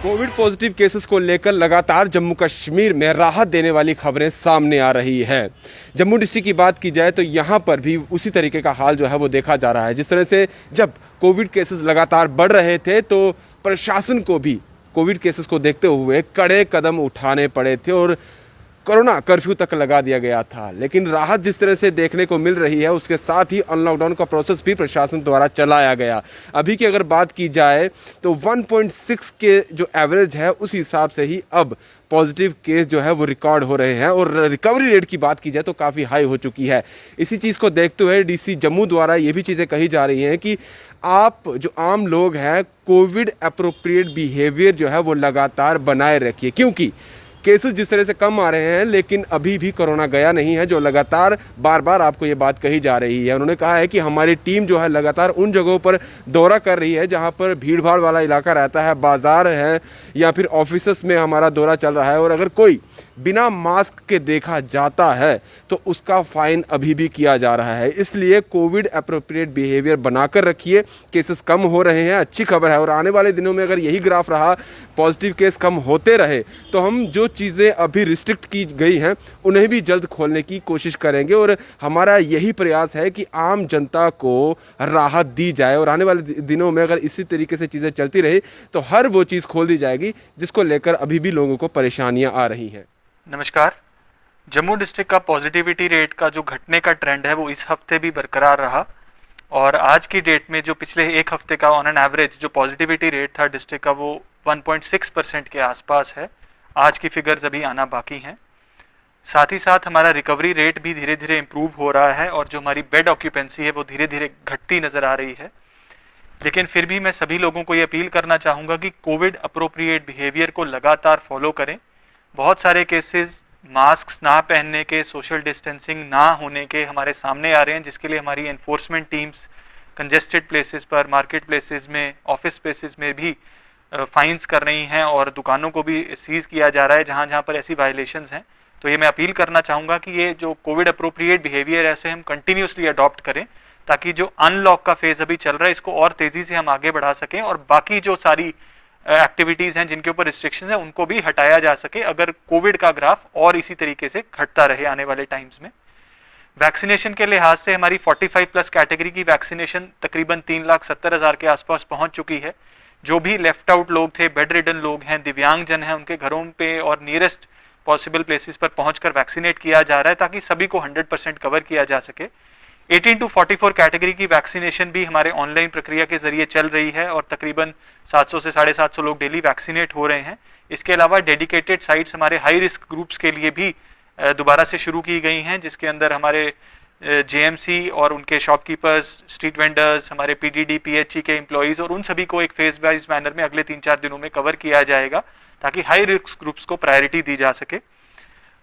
Covid positive cases को लेकर लगातार जम्मू कश्मीर में राहत देने वाली खबरें सामने आ रही है। जम्मू डिस्ट्रिक्ट की बात की जाए तो यहाँ पर भी उसी तरीके का हाल जो है वो देखा जा रहा है। जिस तरह से जब कोविड केसेस लगातार बढ़ रहे थे तो प्रशासन को भी कोविड केसेस को देखते हुए कड़े कदम उठाने पड़े थे और कोरोना कर्फ्यू तक लगा दिया गया था। लेकिन राहत जिस तरह से देखने को मिल रही है उसके साथ ही अनलॉकडाउन का प्रोसेस भी प्रशासन द्वारा चलाया गया। अभी की अगर बात की जाए तो 1.6 के जो एवरेज है उस हिसाब से ही अब पॉजिटिव केस जो है वो रिकॉर्ड हो रहे हैं और रिकवरी रेट की बात की जाए तो काफ़ी हाई हो चुकी है। इसी चीज़ को देखते हुए डीसी जम्मू द्वारा ये भी चीज़ें कही जा रही हैं कि आप जो आम लोग हैं कोविड अप्रोप्रिएट बिहेवियर जो है वो लगातार बनाए रखिए, क्योंकि केसेस जिस तरह से कम आ रहे हैं लेकिन अभी भी कोरोना गया नहीं है, जो लगातार बार बार आपको ये बात कही जा रही है। उन्होंने कहा है कि हमारी टीम जो है लगातार उन जगहों पर दौरा कर रही है जहां पर भीड़ भाड़ वाला इलाका रहता है, बाजार है या फिर ऑफिस में हमारा दौरा चल रहा है और अगर कोई बिना मास्क के देखा जाता है तो उसका फाइन अभी भी किया जा रहा है। इसलिए कोविड अप्रोप्रिएट बिहेवियर बनाकर रखिए। केसेस कम हो रहे हैं, अच्छी खबर है और आने वाले दिनों में अगर यही ग्राफ रहा, पॉजिटिव केस कम होते रहे तो हम जो चीज़ें अभी रिस्ट्रिक्ट की गई हैं उन्हें भी जल्द खोलने की कोशिश करेंगे और हमारा यही प्रयास है कि आम जनता को राहत दी जाए और आने वाले दिनों में अगर इसी तरीके से चीज़ें चलती रही तो हर वो चीज़ खोल दी जाएगी जिसको लेकर अभी भी लोगों को परेशानियां आ रही हैं। नमस्कार। जम्मू डिस्ट्रिक्ट का पॉजिटिविटी रेट का जो घटने का ट्रेंड है वो इस हफ्ते भी बरकरार रहा और आज की डेट में जो पिछले एक हफ्ते का ऑन एन एवरेज जो पॉजिटिविटी रेट था डिस्ट्रिक्ट का वो 1.6% के आसपास है। आज की फिगर्स अभी आना बाकी हैं। साथ ही साथ हमारा रिकवरी रेट भी धीरे धीरे इम्प्रूव हो रहा है और जो हमारी बेड ऑक्यूपेंसी है वो धीरे धीरे घटती नजर आ रही है। लेकिन फिर भी मैं सभी लोगों को ये अपील करना चाहूँगा कि कोविड अप्रोप्रिएट बिहेवियर को लगातार फॉलो करें। बहुत सारे केसेस मास्क ना पहनने के, सोशल डिस्टेंसिंग ना होने के हमारे सामने आ रहे हैं, जिसके लिए हमारी एनफोर्समेंट टीम्स कंजेस्टेड प्लेसेस पर, मार्केट प्लेसेस में, ऑफिस प्लेसेस में भी फाइन्स कर रही हैं और दुकानों को भी सीज किया जा रहा है जहां जहां पर ऐसी वायलेशंस हैं। तो ये मैं अपील करना चाहूँगा कि ये जो कोविड अप्रोप्रिएट बिहेवियर ऐसे हम कंटिन्यूसली अडॉप्ट करें ताकि जो अनलॉक का फेज अभी चल रहा है इसको और तेजी से हम आगे बढ़ा सकें और बाकी जो सारी एक्टिविटीज हैं जिनके ऊपर रिस्ट्रिक्शंस हैं उनको भी हटाया जा सके अगर कोविड का ग्राफ और इसी तरीके से घटता रहे आने वाले टाइम्स में। वैक्सीनेशन के लिहाज से हमारी 45 प्लस कैटेगरी की वैक्सीनेशन तकरीबन 3,70,000 के आसपास पहुंच चुकी है। जो भी लेफ्ट आउट लोग थे, बेड रिडन लोग हैं, दिव्यांगजन हैं, उनके घरों पे और नियरेस्ट पॉसिबल प्लेसेस पर पहुंचकर वैक्सीनेट किया जा रहा है ताकि सभी को 100% कवर किया जा सके। 18 to 44 कैटेगरी की वैक्सीनेशन भी हमारे ऑनलाइन प्रक्रिया के जरिए चल रही है और तकरीबन 700 से 750 लोग डेली वैक्सीनेट हो रहे हैं। इसके अलावा डेडिकेटेड साइट्स हमारे हाई रिस्क ग्रुप्स के लिए भी दोबारा से शुरू की गई हैं, जिसके अंदर हमारे जेएमसी और उनके शॉपकीपर्स, स्ट्रीट वेंडर्स, हमारे पीडीडी पीएचई के एम्प्लॉइज और उन सभी को एक फेज वाइज मैनर में अगले 3-4 दिनों में कवर किया जाएगा ताकि हाई रिस्क ग्रुप्स को प्रायोरिटी दी जा सके।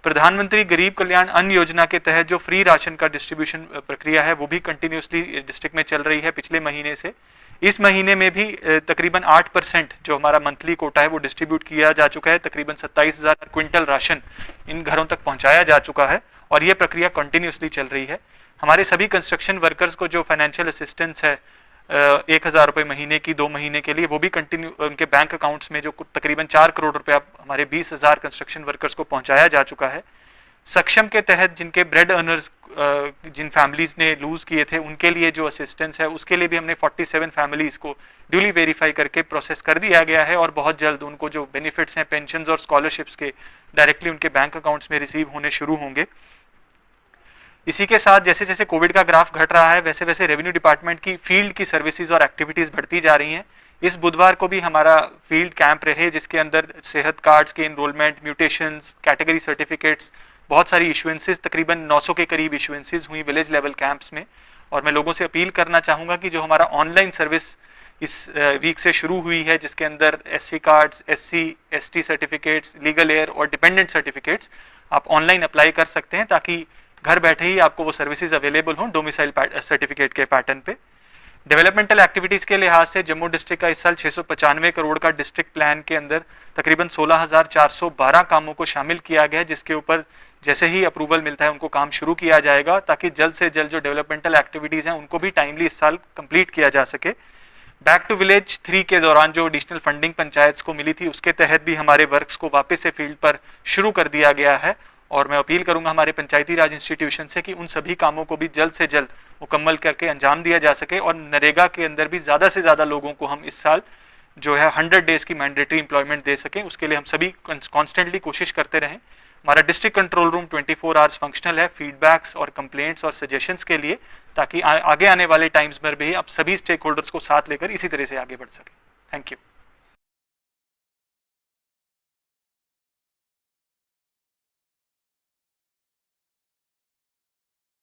प्रधानमंत्री गरीब कल्याण अन्न योजना के तहत जो फ्री राशन का डिस्ट्रीब्यूशन प्रक्रिया है वो भी कंटिन्यूसली डिस्ट्रिक्ट में चल रही है पिछले महीने से। इस महीने में भी तकरीबन 8% जो हमारा मंथली कोटा है वो डिस्ट्रीब्यूट किया जा चुका है। तकरीबन 27,000 क्विंटल राशन इन घरों तक पहुंचाया जा चुका है और ये प्रक्रिया कंटिन्यूसली चल रही है। हमारे सभी कंस्ट्रक्शन वर्कर्स को जो फाइनेंशियल असिस्टेंस है 1,000 रुपए महीने की 2 महीने के लिए, वो भी कंटिन्यू उनके बैंक अकाउंट्स में जो तकरीबन 4 करोड़ रुपया हमारे 20,000 कंस्ट्रक्शन वर्कर्स को पहुंचाया जा चुका है। सक्षम के तहत जिनके ब्रेड अर्नर्स जिन फैमिलीज ने लूज किए थे उनके लिए जो असिस्टेंस है उसके लिए भी हमने 47 फैमिलीज को ड्यूली वेरीफाई करके प्रोसेस कर दिया गया है और बहुत जल्द उनको जो बेनिफिट्स हैं पेंशन और स्कॉलरशिप्स के डायरेक्टली उनके बैंक अकाउंट्स में रिसीव होने शुरू होंगे। इसी के साथ जैसे जैसे कोविड का ग्राफ घट रहा है वैसे वैसे रेवेन्यू डिपार्टमेंट की फील्ड की सर्विसेज और एक्टिविटीज बढ़ती जा रही हैं। इस बुधवार को भी हमारा फील्ड कैंप रहे जिसके अंदर सेहत कार्ड्स के इनरोलमेंट, म्यूटेशंस, कैटेगरी सर्टिफिकेट्स, बहुत सारी इशुएंसेस, तकरीबन 900 के करीब इशुएंसेस हुई विलेज लेवल कैंप्स में। और मैं लोगों से अपील करना चाहूंगा कि जो हमारा ऑनलाइन सर्विस इस वीक से शुरू हुई है जिसके अंदर SC cards, SC ST certificates, legal air और डिपेंडेंट सर्टिफिकेट्स आप ऑनलाइन अप्लाई कर सकते हैं ताकि घर बैठे ही आपको वो सर्विसेज अवेलेबल हों डोमिसाइल सर्टिफिकेट के पैटर्न पे। डेवलपमेंटल एक्टिविटीज के लिहाज से जम्मू डिस्ट्रिक्ट का इस साल 695 करोड़ का डिस्ट्रिक्ट प्लान के अंदर तकरीबन 16,412 कामों को शामिल किया गया है, जिसके ऊपर जैसे ही अप्रूवल मिलता है उनको काम शुरू किया जाएगा ताकि जल्द से जल्द जो डेवलपमेंटल एक्टिविटीज हैं उनको भी टाइमली इस साल कंप्लीट किया जा सके। बैक टू विलेज 3 के दौरान जो एडिशनल फंडिंग पंचायत को मिली थी उसके तहत भी हमारे वर्क्स को वापस से फील्ड पर शुरू कर दिया गया है। और मैं अपील करूंगा हमारे पंचायती राज इंस्टीट्यूशन से कि उन सभी कामों को भी जल्द से जल्द मुकम्मल करके अंजाम दिया जा सके और नरेगा के अंदर भी ज्यादा से ज्यादा लोगों को हम इस साल जो है 100 डेज की मैंडेटरी एम्प्लॉयमेंट दे सकें। उसके लिए हम सभी कॉन्स्टेंटली कोशिश करते रहें। हमारा district control room 24 hours functional है फीडबैक्स और कंप्लेंट्स और सजेशंस के लिए, ताकि आगे आने वाले टाइम्स में भी आप सभी स्टेक होल्डर्स को साथ लेकर इसी तरह से आगे बढ़ सके। Thank you.